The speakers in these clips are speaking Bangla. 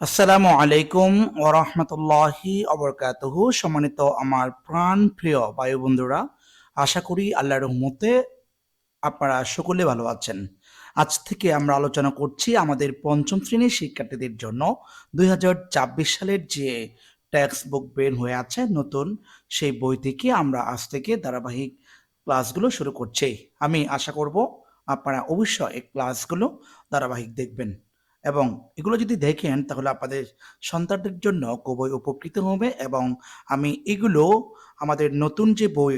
আসসালামু আলাইকুম ওরহমতুল্লাহি অবরকাতুহু। সম্মানিত আমার প্রাণ প্রিয় বায়ু বন্ধুরা, আশা করি আল্লাহর রহমতে আপনারা সকলে ভালো আছেন। আজ থেকে আমরা আলোচনা করছি আমাদের পঞ্চম শ্রেণীর শিক্ষার্থীদের জন্য 2024 সালের যে টেক্সট বুক বের হয়ে আছে নতুন, সেই বই থেকে আমরা আজ থেকে ধারাবাহিক ক্লাসগুলো শুরু করছি। আমি আশা করব আপনারা অবশ্যই এই ক্লাসগুলো ধারাবাহিক দেখবেন এবং এগুলো যদি দেখেন তাহলে আপনাদের সন্তানদের জন্য খুবই উপকৃত হবে। এবং আমি এগুলো আমাদের নতুন যে বই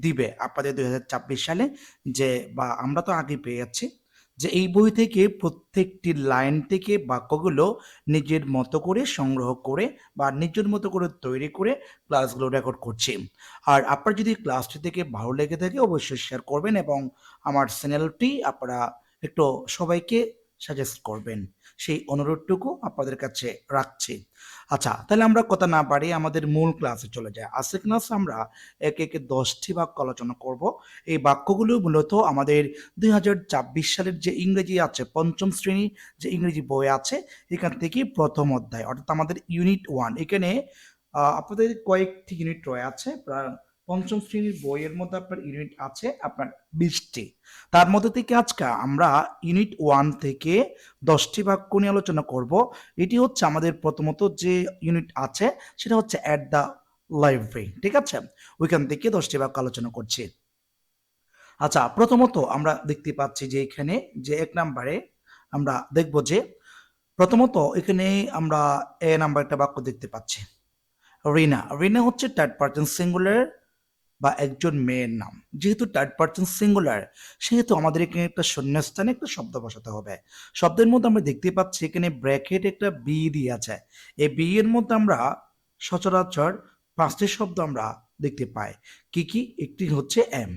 দিবে আপনাদের 2024 সালে, যে বা আমরা তো আগে পেয়ে যাচ্ছি, যে এই বই থেকে প্রত্যেকটি লাইন থেকে বাক্যগুলো নিজের মতো করে সংগ্রহ করে বা নিজের মতো করে তৈরি করে ক্লাসগুলো রেকর্ড করছি। আর আপনার যদি ক্লাসটি থেকে ভালো লেগে থাকে অবশ্যই শেয়ার করবেন এবং আমার চ্যানেলটি আপনারা একটু সবাইকে সাজেস্ট করবেন, সেই অনুরোধটুকু আপনাদের কাছে রাখছি। আচ্ছা, তাহলে আমরা কথা না বাড়িয়ে আমাদের মূল ক্লাসে চলে যাই। আজকের ক্লাসে আমরা একে একে 10টি বাক্য আলোচনা করব। এই বাক্যগুলো মূলত আমাদের 2024 সালের যে ইংরেজি আছে, পঞ্চম শ্রেণীর যে ইংরেজি বই আছে, এখান থেকে প্রথম অধ্যায় অর্থাৎ আমাদের ইউনিট 1। এখানে আপনাদের কয়েকটি ইউনিট রয়ে আছে। প্রায় পঞ্চম শ্রেণীর বইয়ের মধ্যে আপনার ইউনিট আছে আপনার 20টি। তার মধ্যে থেকে আজকে আমরা ইউনিট 1 থেকে 10টি বাক্য নিয়ে আলোচনা করব। এটি হচ্ছে আমাদের প্রথমত যে ইউনিট আছে সেটা হচ্ছে অ্যাট দ্য লাইব্রেরি, ঠিক আছে? ওইখান থেকে 10টি বাক্য আলোচনা করছি। আচ্ছা, প্রথমত আমরা দেখতে পাচ্ছি যে এখানে যে 1 নম্বরে আমরা দেখব যে প্রথমত এখানে আমরা এ নাম্বার একটা বাক্য দেখতে পাচ্ছি, রিনা। রিনা হচ্ছে থার্ড পারসন সিঙ্গুলার বা একজন মেয়ের নাম। যেহেতু থার্ড পারসন সিঙ্গুলার, সেহেতু আমাদের এখানে একটা শূন্যস্থানে একটা শব্দ বসাতে হবে। শব্দের মধ্যে আমরা দেখতে পাচ্ছি এখানে ব্র্যাকেট একটা বি দিয়ে আছে। এই বি এর মধ্যে আমরা সচরাচর 5টি শব্দ আমরা দেখতে পাই। কি কি? একটি হচ্ছে এম,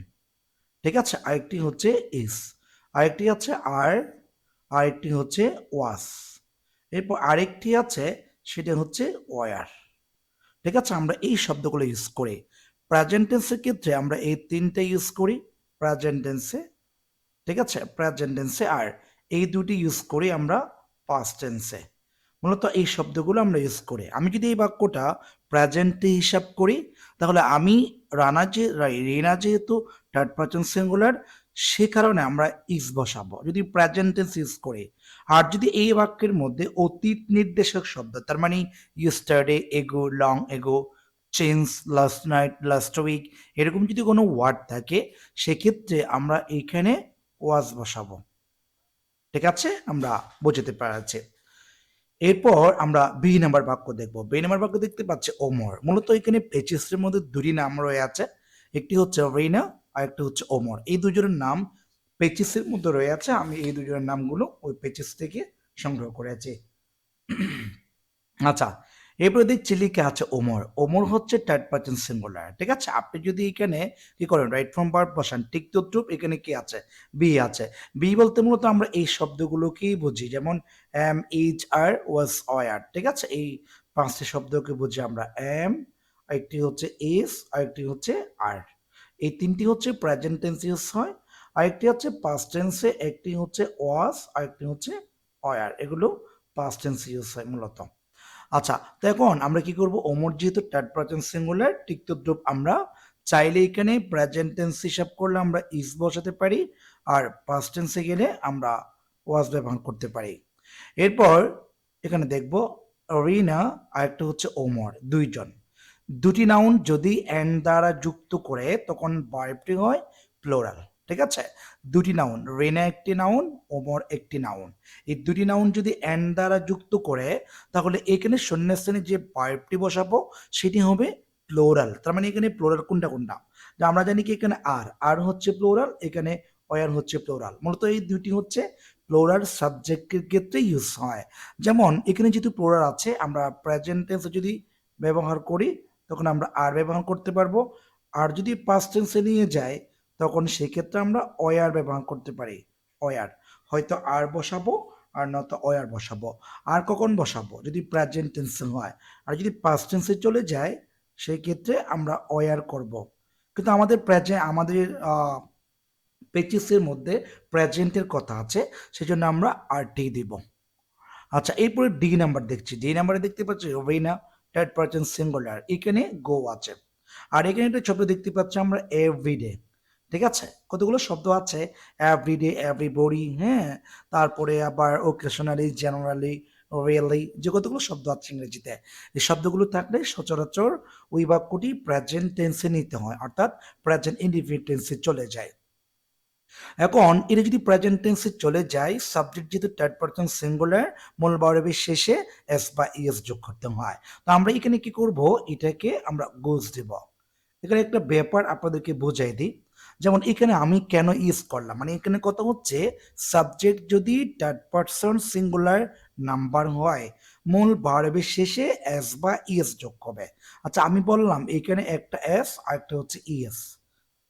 ঠিক আছে, আরেকটি হচ্ছে ইস, আরেকটি আছে আর, আরেকটি হচ্ছে ওয়াস, এরপর আরেকটি আছে সেটা হচ্ছে ওয়ার। ঠিক আছে, আমরা এই শব্দগুলো ইউজ করি। প্রেজেন্ট টেন্সের ক্ষেত্রে আমরা এই তিনটে ইউজ করি প্রেজেন্ট টেন্সে, ঠিক আছে, প্রেজেন্ট টেন্সে। আর এই দুটি ইউজ করি আমরা পাস্ট টেন্সে। মূলত এই শব্দগুলো আমরা ইউজ করি। আমি যদি এই বাক্যটা প্রেজেন্টে হিসাব করি তাহলে আমি রিনা যেহেতু থার্ড পারসন সিঙ্গুলার, সে কারণে আমরা ইজ বসাবো যদি প্রেজেন্ট টেন্স ইউজ করি। আর যদি এই বাক্যের মধ্যে অতীত নির্দেশক শব্দ, তার মানে yesterday, ago, long ago, change, last night, last week, এরকম যদি কোনো ওয়ার্ড থাকে সেক্ষেত্রে আমরা এইখানে ওয়াজ বসাবো। ঠিক আছে, আমরা বোঝাতে পারছি। এরপর আমরা বি নাম্বার বাক্য দেখব। বি নাম্বার বাক্য দেখতে পাচ্ছি ওমর। মূলত এখানে পেচিসের মধ্যে দুটি নাম রয়ে আছে, একটি হচ্ছে রিনা আর একটি হচ্ছে ওমর। এই দুজনের নাম পেচিসের মধ্যে রয়ে আছে। আমি এই দুজনের নামগুলো ওই পেচিস থেকে সংগ্রহ করেছি। আচ্ছা, এরপরে দেখছি লিখে আছে ওমর। ওমর হচ্ছে থার্ড পারসন সিঙ্গুলার, ঠিক আছে? আপনি যদি এখানে কি করেন, রাইট ফ্রম ভার্ব বসান, ঠিক তদ্রুপ এখানে কি আছে, বি আছে। বি বলতে মূলত আমরা এই শব্দগুলোকেই বুঝি, যেমন am, is, are, was, were, ঠিক আছে? এই 5টি শব্দকে বুঝি আমরা। এম, আরেকটি হচ্ছে ইজ, আরেকটি হচ্ছে আর। এই 3টি হচ্ছে প্রেজেন্ট টেন্স ইউজ হয়, আরেকটি হচ্ছে পাস্ট টেন্সে, একটি হচ্ছে ওয়াজ, আরেকটি হচ্ছে ওয়ার। এগুলো পাস্ট টেন্স ইউজ হয় মূলত। আচ্ছা, তো এখন আমরা কি করব, ওমর যেহেতু থার্ড পারসন সিঙ্গুলার, ঠিক তদ্রুপ আমরা চাইলে এখানে প্রেজেন্ট টেন্স হিসাব করলে আমরা ইজ বসাতে পারি, আর পাস্ট টেন্সে গেলে আমরা ওয়াজ ব্যবহার করতে পারি। এরপর এখানে দেখব রিনা আর একটা হচ্ছে ওমর, দুইজন। দুটি নাউন যদি এন্ড দ্বারা যুক্ত করে তখন ভার্বটি হয় প্লোরাল, ঠিক আছে? দুটি নাউন, রিনা একটি নাউন, ওমর একটি নাউন। এই দুটি নাউন যদি এন্ড দ্বারা যুক্ত করে তাহলে এখানে শূন্যস্থানে যে ভার্বটি বসাবো সেটি হবে প্লোরাল। তার মানে এখানে প্লোরাল কোনটা কোনটা, যে আমরা জানি কি এখানে আর, আর হচ্ছে প্লোরাল, এখানে ওয়ার হচ্ছে প্লোরাল। মূলত এই দুটি হচ্ছে প্লোরাল সাবজেক্টের ক্ষেত্রে ইউজ হয়। যেমন এখানে যেহেতু প্লোরাল আছে, আমরা প্রেজেন্ট টেন্সে যদি ব্যবহার করি তখন আমরা আর ব্যবহার করতে পারবো। আর যদি পাস্ট টেন্সে নিয়ে যাই তখন সেক্ষেত্রে আমরা ওয়ার ব্যবহার করতে পারি। ওয়ার, হয়তো আর বসাবো আর নয়তো ওয়ার বসাবো। আর কখন বসাবো, যদি প্রেজেন্ট টেন্সে হয়। আর যদি পাস্ট টেন্সে চলে যায় সেই ক্ষেত্রে আমরা ওয়ার করব। কিন্তু আমাদের পেচিসের মধ্যে প্রেজেন্টের কথা আছে, সেজন্য আমরা আরটি দিব। আচ্ছা, এরপরে ডি নাম্বার দেখছি। ডি নাম্বারে দেখতে পাচ্ছি রিনা, থার্ড পারসন সিঙ্গুলার, এখানে গো আছে। আর এখানে একটা শব্দ দেখতে পাচ্ছি আমরা এভরিডে। ঠিক আছে, কতগুলো শব্দ আছে, এভরিডে, এভরিবডি, হ্যাঁ, তারপরে আবার ওকেশনালি, জেনারেলি, রিয়েলি, যে কতগুলো শব্দ আছে ইংরেজিতে, এই শব্দগুলো থাকলে সচরাচর ওই বাক্যটি প্রেজেন্ট টেন্সে নিতে হয়, অর্থাৎ প্রেজেন্ট ইনডিফিনিট টেন্সে চলে যায়। এখন এটা যদি প্রেজেন্ট টেন্সে চলে যায়, সাবজেক্ট যেহেতু থার্ড পারসন সিঙ্গুলার, মূল ভার্বের শেষে এস বা ইএস যোগ করতে হয়। তো আমরা এখানে কি করব, এটাকে আমরা গোজ দেব। এখানে একটা ব্যাপার আপনাদেরকে বোঝাই দিই। যেমন এখানে আমি কেন ইউজ করলাম, মানে এখানে কথা হচ্ছে সাবজেক্ট যদি থার্ড পারসন সিঙ্গুলার নাম্বার হয়, মূল ভার্বের শেষে এস বা ইএস যোগ হবে। আচ্ছা, আমি বললাম এখানে একটা এস আর একটা হচ্ছে ইএস,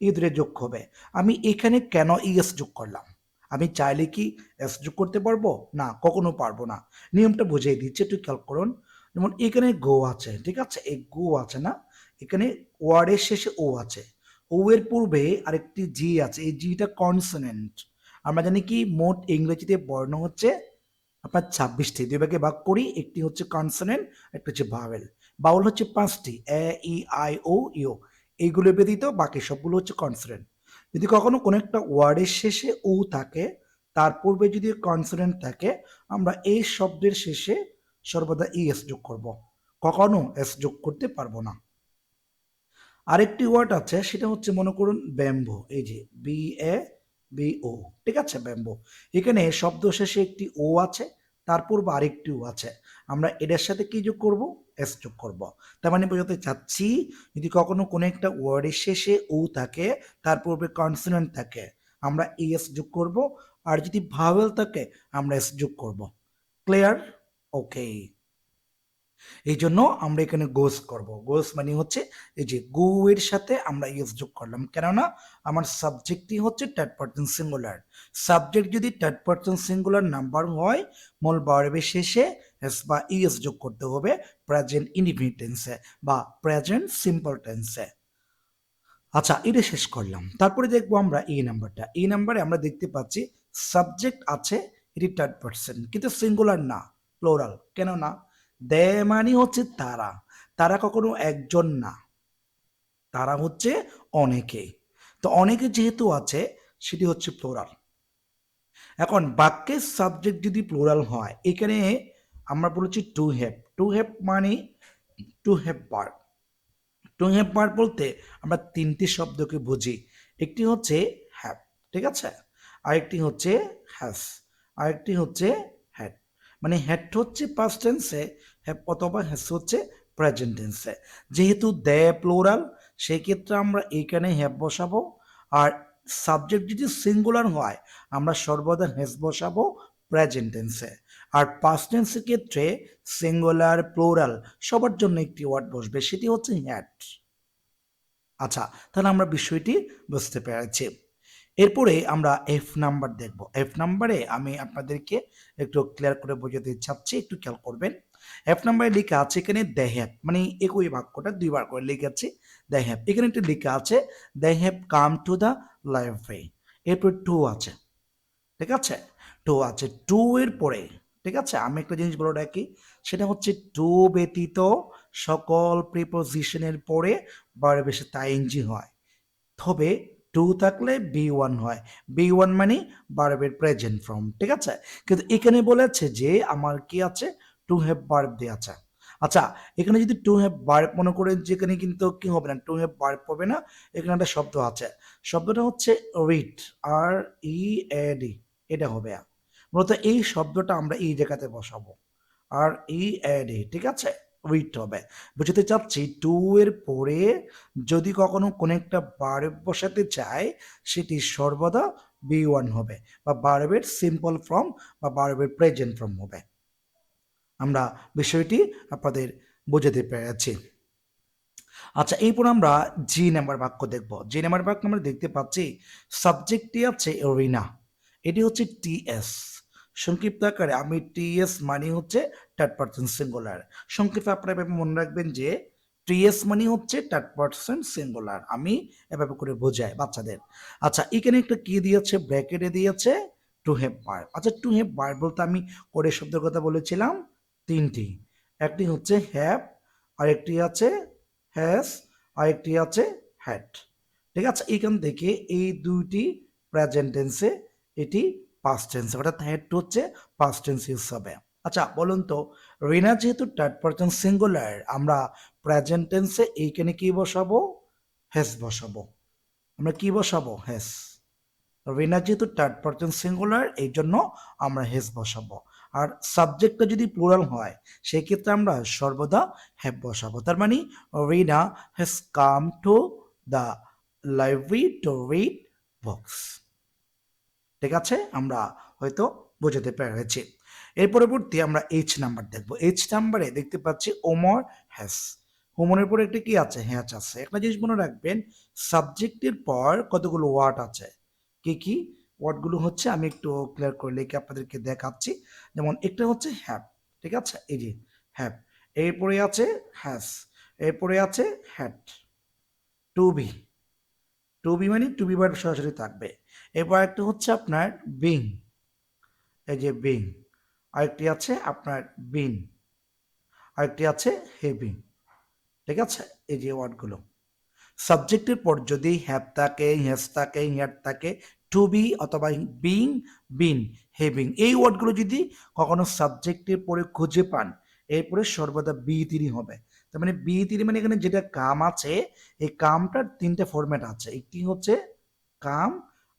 এই দুটো যোগ হবে। আমি এখানে কেন ইএস যোগ করলাম? আমি চাইলে কি এস যোগ করতে পারবো? না, কখনো পারবো না। নিয়মটা বুঝিয়ে দিচ্ছি, একটু খেয়াল করুন। যেমন এখানে গো আছে, ঠিক আছে, এই গো আছে না, এখানে ওয়ার্ডের শেষে ও আছে, ও এর পূর্বে আরেকটি জি আছে, এই জিটা কনসোনেন্ট। আমরা জানি কি মোট ইংরেজিতে বর্ণ হচ্ছে আপনার 26টি, দুই ভাগে ভাগ করি, একটি হচ্ছে কনসোনেন্ট, একটা হচ্ছে ভাওয়েল। ভাওয়েল হচ্ছে 5টি, এ, ই, আই, ও, ইউ। এইগুলো ব্যতীত বাকি সবগুলো হচ্ছে কনসোনেন্ট। যদি কখনো কোনো একটা ওয়ার্ডের শেষে ও থাকে, তার পূর্বে যদি কনসোনেন্ট থাকে, আমরা এই শব্দের শেষে সর্বদা এস যোগ করব, কখনো এস যোগ করতে পারবো না। আরেকটি ওয়ার্ড আছে, সেটা হচ্ছে মনে করুন ব্যাম্বো, এই যে বি এ বি ও, ঠিক আছে, ব্যাম্বো। এখানে শব্দ শেষে একটি ও আছে, তারপর বা আরেকটি ও আছে, আমরা এটার সাথে কি যোগ করব, এস যোগ করব। তার মানে বোঝাতে চাচ্ছি, যদি কখনো কোনো একটা ওয়ার্ডের শেষে ও থাকে, তার পূর্বে কনসোনেন্ট থাকে, আমরা এস যোগ করব, আর যদি ভাওয়েল থাকে আমরা এস যোগ করব। ক্লিয়ার? ওকে। এই জন্য আমরা এখানে গোস করব। গোস মানে হচ্ছে এই যে গো এর সাথে আমরা ইএস যোগ করলাম, কেননা আমার সাবজেক্টই হচ্ছে থার্ড পারসন সিঙ্গুলার। সাবজেক্ট যদি থার্ড পারসন সিঙ্গুলার নাম্বার হয়, মূল ভার্বের শেষে এস বা ইএস যোগ করতে হবে প্রেজেন্ট ইনডিফিনিট টেন্সে বা প্রেজেন্ট সিম্পল টেন্সে। আচ্ছা, এটা শেষ করলাম। তারপরে দেখবো আমরা এই নাম্বারটা। এই নাম্বারে আমরা দেখতে পাচ্ছি সাবজেক্ট আছে, এটি থার্ড পারসন, কিন্তু সিঙ্গুলার না, প্লোরাল। কেন না? দে মানে হচ্ছে তারা, তারা কখনো একজন না, তারা হচ্ছে অনেকে। তো অনেকে যেহেতু আছে, সেটি হচ্ছে প্লোরাল। এখন বাক্যের সাবজেক্ট যদি প্লোরাল হয়, এখানে আমরা বলেছি টু হ্যাভ। টু হ্যাভ মানে to have verb. To have verb বলতে আমরা তিনটি শব্দকে বুঝি। একটি হচ্ছে হ্যাভ, ঠিক আছে, আরেকটি হচ্ছে হ্যাজ, আরেকটি হচ্ছে হ্যাড। মানে হ্যাড হচ্ছে পাস্ট টেন্সে, হ্যাভ অথবা হ্যাজ হচ্ছে প্রেজেন্ট টেন্সে। যেহেতু দে প্লোরাল, সেই ক্ষেত্রে আমরা এইখানে হ্যাভ বসাবো। আর সাবজেক্ট যদি সিঙ্গুলার হয়, আমরা সর্বদা হ্যাজ বসাবো প্রেজেন্ট টেন্সে। আর পাস্ট টেন্সের ক্ষেত্রে সিঙ্গুলার, প্লোরাল সবার জন্য একটি ওয়ার্ড বসবে, সেটি হচ্ছে হ্যাড। আচ্ছা, তাহলে আমরা বিষয়টি বুঝতে পেরেছি। এরপরে আমরা এফ নাম্বার দেখব। এফ নাম্বারে আমি আপনাদেরকে একটু ক্লিয়ার করে বোঝাতে চাচ্ছি, একটু খেয়াল করবেন। এফ নাম্বারে লেখা আছে এখানে দে হ্যাভ, মানে একই বাক্যটা দুইবার করে লিখেছি। দে হ্যাভ, এখানে একটু লেখা আছে they have come to the library. এরপর টু আছে, ঠিক আছে, টু আছে, টু এর পরে, ঠিক আছে, আমি একটা জিনিস বলে রাখি, সেটা হচ্ছে টু ব্যতীত সকল প্রিপোজিশনের পরে ভার্বের সাথে আইএনজি হয়, তবে টু থাকলে বি ওয়ান হয়। বি ওয়ান মানে ভার্বের প্রেজেন্ট ফর্ম, ঠিক আছে। কিন্তু এখানে বলেছে যে আমার কি আছে, টু হ্যাভ ভার্ব দিয়ে আছে। আচ্ছা, এখানে যদি টু হ্যাভ ভার্ব মনে করেন, যেখানে কিন্তু কি হবে না, টু হ্যাভ ভার্ব হবে না, এখানে একটা শব্দ আছে, শব্দটা হচ্ছে read, R E A D, এটা হবে। মূলত এই শব্দটা আমরা এই জায়গাতে বসাবো, আর ই এ ডি, ঠিক আছে, রিড হবে। বুঝতে চাচ্ছি টু এর পরে যদি কখনো কোনো একটা ভার্ব বসাতে চায়, সেটি সর্বদা বি ওয়ান হবে, বা ভার্বের সিম্পল ফর্ম বা ভার্বের প্রেজেন্ট ফর্ম হবে। আমরা বিষয়টি আপনাদের বোঝাতে পেরেছি। আচ্ছা, এরপর আমরা জি নাম্বার বাক্য দেখব। জি নাম্বার বাক্য আমরা দেখতে পাচ্ছি সাবজেক্টটি আছে রিনা, এটি হচ্ছে টিএস। সংক্ষিপ্ত আকারে আমি টিএস মানে হচ্ছে থার্ড পারসন সিঙ্গুলার। সংক্ষেপে আপনারা এভাবে মনে রাখবেন যে টিএস মানে হচ্ছে থার্ড পারসন সিঙ্গুলার, আমি এভাবে করে বোঝাই বাচ্চাদের। আচ্ছা, এখানে একটা কি দিয়েছে, ব্র্যাকেটে দিয়েছে টু হ্যাভ ভার্ব। আচ্ছা, টু হ্যাভ ভার্ব বলতে আমি করে শব্দের কথা বলেছিলাম তিনটি। একটি হচ্ছে হ্যাভ, আরেকটি আছে হ্যাজ, আরেকটি আছে হ্যাড। ঠিক আছে, এখান থেকে এই দুইটি প্রেজেন্ট টেন্সে, এটি পাস্ট টেন্সে, অর্থাৎ হ্যাড হচ্ছে পাস্ট টেন্স ইউজ হবে। আচ্ছা বলুন তো, রিনা যেহেতু থার্ড পারসন সিঙ্গুলার, আমরা প্রেজেন্ট টেন্সে এইখানে কি বসাবো? হ্যাজ বসাবো। আমরা কি বসাবো? হ্যাজ। রিনা যেহেতু থার্ড পারসন সিঙ্গুলার, এই জন্য আমরা হ্যাজ বসাবো। আর সাবজেক্টটা যদি প্লুরাল হয়, সেই ক্ষেত্রে আমরা সর্বদা হ্যাভ বসাবো। তার মানে Rina has come to the library to read books. ঠিক আছে, আমরা হয়তো বোঝাতে পেরেছি। এর পরবর্তী আমরা এইচ নাম্বার দেখবো। এইচ নাম্বারে দেখতে পাচ্ছি ওমর হ্যাজ। ওমরের পরে একটা কি আছে? হ্যাজ আছে। একটা জিনিস মনে রাখবেন, সাবজেক্টের পর কতগুলো ওয়ার্ড আছে। কি কি ওয়ার্ডগুলো হচ্ছে আমি একটু ক্লিয়ার করে লিখে আপনাদেরকে দেখাচ্ছি। যেমন একটা হচ্ছে হ্যাভ, ঠিক আছে, এই যে হ্যাভ। এরপরে আছে হ্যাজ, এরপরে আছে had. To be, to be মানে টু বি ভার্ব সরাসরি থাকবে। এরপর একটা হচ্ছে আপনার বিং, এই যে বিং। আরেকটি আছে আপনার বিন, আরেকটি আছে হেভিং। ঠিক আছে, এই যে ওয়ার্ডগুলো সাবজেক্টের পর যদি হ্যাভ থাকে, হ্যাজ থাকে, হ্যাড থাকে, টু বি অথবা বিং, বিন, হেভিং, এই ওয়ার্ডগুলো যদি কখনো সাবজেক্টের পরে খুঁজে পান, এরপরে সর্বদা বি তিরি হবে। তার মানে বি তিরি মানে এখানে যেটা কাম আছে, এই কামটার তিনটে ফরম্যাট আছে। একটি হচ্ছে কাম,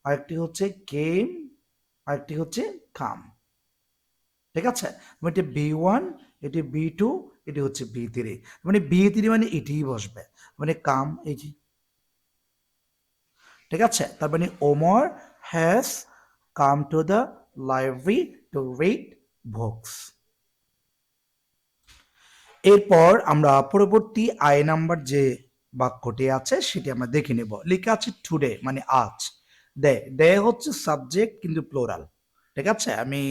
আরেকটি হচ্ছে কেম, আরেকটি হচ্ছে কাম। ঠিক আছে, এটি বি ওয়ান, এটি বি টু, এটি হচ্ছে বি থ্রি। মানে বি থ্রি মানে এটিই বসবে, মানে কাম, এই যে। ঠিক আছে, তার মানে Omar has come to the library to read books. এরপর আমরা পরবর্তী আই নাম্বার যে বাক্যটি আছে সেটি আমরা দেখে নেব। লেখা আছে টুডে মানে আজ। দে, দে হচ্ছে সাবজেক্ট কিন্তু প্লোরাল। ঠিক আছে, আমি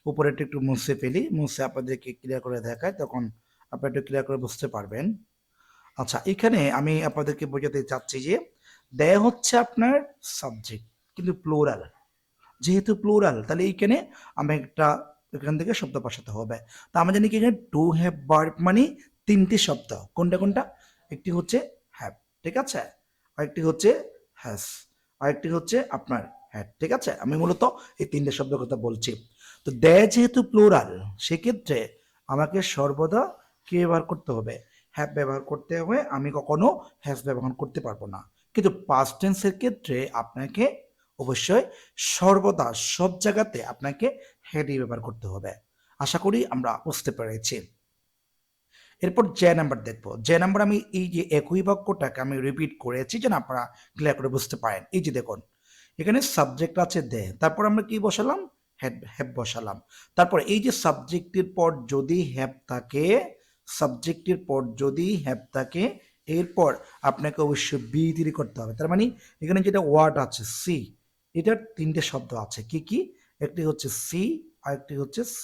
উপরেটা একটু মুছে ফেলি, মুছে আপনাদেরকে ক্লিয়ার করে দেখাই, তখন আপনারা একটু ক্লিয়ার করে বুঝতে পারবেন। আচ্ছা, এখানে আমি আপনাদেরকে বোঝাতে চাচ্ছি যে দে হচ্ছে আপনার সাবজেক্ট কিন্তু প্লোরাল। যেহেতু প্লুরাল, তাহলে এইখানে আমরা একটা এখান থেকে শব্দ বসাতে হবে। তা আমরা জানি কি এখানে টু হ্যাভ ভার্ব মানে তিনটি শব্দ। কোনটা কোনটা? একটি হচ্ছে হ্যাভ, ঠিক আছে, আরেকটি হচ্ছে হ্যাজ, আরেকটি হচ্ছে আপনার হ্যাড। ঠিক আছে, আমি মূলত এই তিনটে শব্দের কথা বলছি। তো দে যেহেতু প্লুরাল, সেক্ষেত্রে আমাকে সর্বদা কি ব্যবহার করতে হবে? হ্যাভ ব্যবহার করতে হবে। আমি কখনো হ্যাজ ব্যবহার করতে পারবো না। কিন্তু পাস্ট টেন্সের ক্ষেত্রে আপনাকে অবশ্যই সর্বদা সব জায়গাতে আপনাকে হ্যাডই ব্যবহার করতে হবে। আশা করি আমরা বুঝতে পেরেছি। এরপর যে নাম্বার দেখবো। যে নাম্বার আমি এই যে একই বাক্যটাকে আমি রিপিট করেছি যেন আপনারা ক্লিয়ার করে বুঝতে পারেন। এই যে দেখুন, এখানে সাবজেক্ট আছে দে, তারপর আমরা কি বসালাম? হ্যাভ বসালাম। তারপর এই যে সাবজেক্টের পর যদি হ্যাভ থাকে, সাবজেক্টের পর যদি হ্যাভ থাকে, এরপর আপনাকে অবশ্যই বি তৈরি করতে হবে। তার মানে এখানে যেটা ওয়ার্ড আছে সি, এটার তিনটে শব্দ আছে। কি কি? একটি হচ্ছে সি, আরেকটি হচ্ছে স,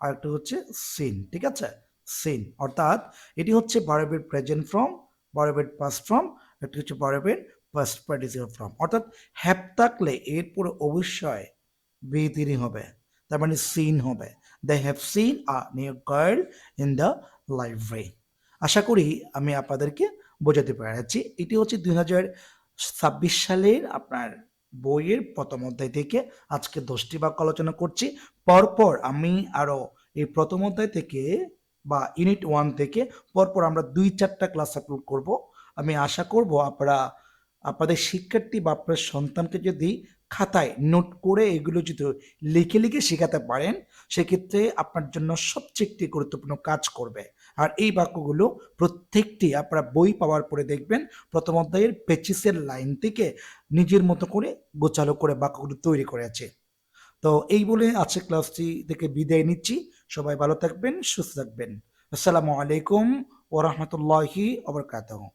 আরেকটি হচ্ছে সিন। ঠিক আছে, সিন অর্থাৎ এটি হচ্ছে ভার্বের প্রেজেন্ট ফর্ম, ভার্বের পাস্ট ফর্ম, একটি হচ্ছে ভার্বের পাস্ট পার্টিসিপল ফর্ম। অর্থাৎ হ্যাভ থাকলে এরপরে অবশ্যই বি তিরি হবে, তার মানে সিন হবে। They have seen a new girl in the library. আশা করি আমি আপনাদেরকে বোঝাতে পেরেছি। এটি হচ্ছে 2026 সালের আপনার বইয়ের প্রথম অধ্যায় থেকে আজকে 10টি বাক্য আলোচনা করছি। পরপর আমি আরো এই প্রথম অধ্যায় থেকে বা ইউনিট 1 থেকে পরপর আমরা 2-4টা ক্লাস আপলোড করব। আমি আশা করব আপনারা আপনাদের শিক্ষার্থী বা আপনার সন্তানকে যদি খাতায় নোট করে এগুলো যদি লিখে লিখে শেখাতে পারেন, সেক্ষেত্রে আপনার জন্য সবচেয়ে একটি গুরুত্বপূর্ণ কাজ করবে। আর এই বাক্যগুলো প্রত্যেকটি আপনারা বই পাওয়ার পরে দেখবেন প্রথম অধ্যায়ের পেচিসের লাইন থেকে নিজের মতো করে গোছালো করে বাক্যগুলো তৈরি করেছে। তো এই বলে আজকে ক্লাসটি থেকে বিদায় নিচ্ছি। সবাই ভালো থাকবেন, সুস্থ থাকবেন। আসসালামু আলাইকুম ওয়া রাহমাতুল্লাহি ওয়া বারাকাতুহু।